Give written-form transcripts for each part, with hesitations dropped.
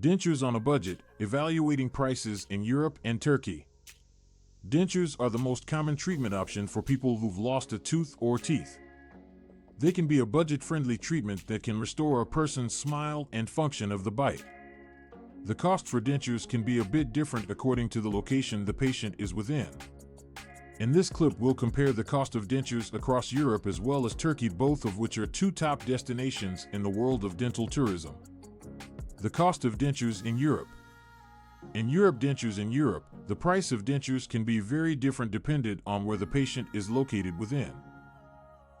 Dentures on a budget, evaluating prices in Europe and Turkey. Dentures are the most common treatment option for people who've lost a tooth or teeth. They can be a budget-friendly treatment that can restore a person's smile and function of the bite. The cost for dentures can be a bit different according to the location the patient is within. In this clip, we'll compare the cost of dentures across Europe as well as Turkey, both of which are two top destinations in the world of dental tourism. The cost of dentures in Europe. Dentures in Europe, the price of dentures can be very different dependent on where the patient is located within.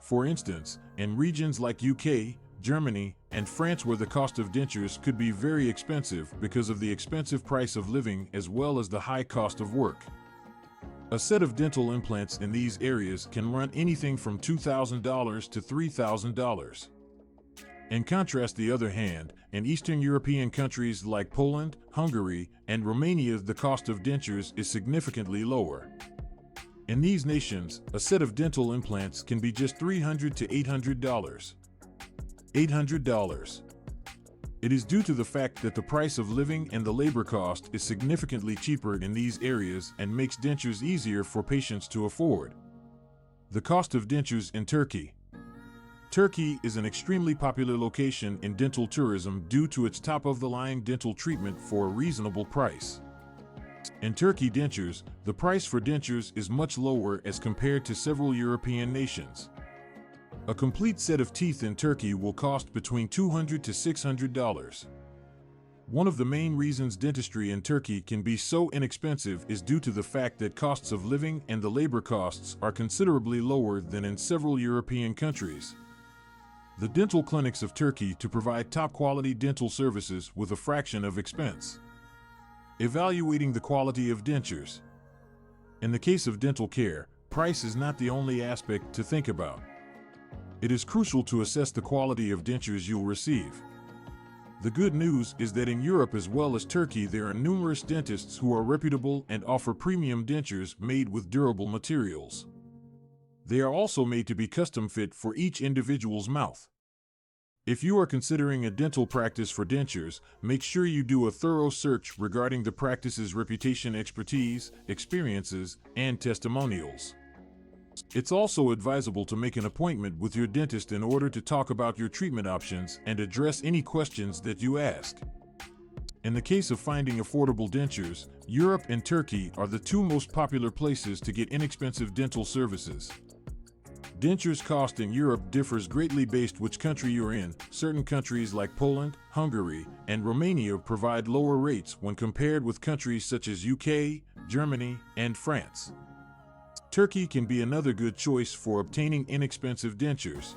For instance, in regions like UK, Germany, and France, where the cost of dentures could be very expensive because of the expensive price of living as well as the high cost of work. A set of dental implants in these areas can run anything from $2,000 to $3,000. In contrast, the other hand, in Eastern European countries like Poland, Hungary, and Romania, the cost of dentures is significantly lower. In these nations, a set of dental implants can be just $300 to $800. $800. It is due to the fact that the price of living and the labor cost is significantly cheaper in these areas and makes dentures easier for patients to afford. The cost of dentures in Turkey. Turkey is an extremely popular location in dental tourism due to its top-of-the-line dental treatment for a reasonable price. In Turkey, the price for dentures is much lower as compared to several European nations. A complete set of teeth in Turkey will cost between $200 to $600. One of the main reasons dentistry in Turkey can be so inexpensive is due to the fact that costs of living and the labor costs are considerably lower than in several European countries. The dental clinics of Turkey to provide top-quality dental services with a fraction of expense. Evaluating the quality of dentures. In the case of dental care, price is not the only aspect to think about. It is crucial to assess the quality of dentures you'll receive. The good news is that in Europe as well as Turkey, there are numerous dentists who are reputable and offer premium dentures made with durable materials. They are also made to be custom fit for each individual's mouth. If you are considering a dental practice for dentures, make sure you do a thorough search regarding the practice's reputation, expertise, experiences, and testimonials. It's also advisable to make an appointment with your dentist in order to talk about your treatment options and address any questions that you ask. In the case of finding affordable dentures, Europe and Turkey are the two most popular places to get inexpensive dental services. Dentures cost in Europe differs greatly based which country you're in. Certain countries like Poland, Hungary, and Romania provide lower rates when compared with countries such as UK, Germany, and France. Turkey can be another good choice for obtaining inexpensive dentures.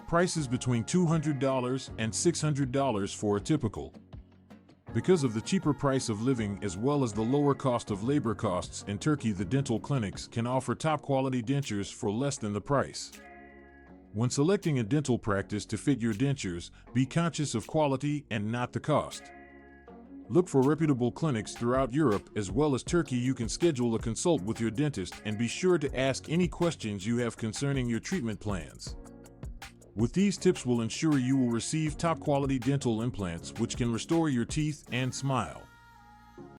Prices between $200 and $600 for a typical. Because of the cheaper price of living as well as the lower cost of labor costs in Turkey, the dental clinics can offer top-quality dentures for less than the price. When selecting a dental practice to fit your dentures, be conscious of quality and not the cost. Look for reputable clinics throughout Europe as well as Turkey. You can schedule a consult with your dentist and be sure to ask any questions you have concerning your treatment plans. With these tips will ensure you will receive top-quality dental implants which can restore your teeth and smile.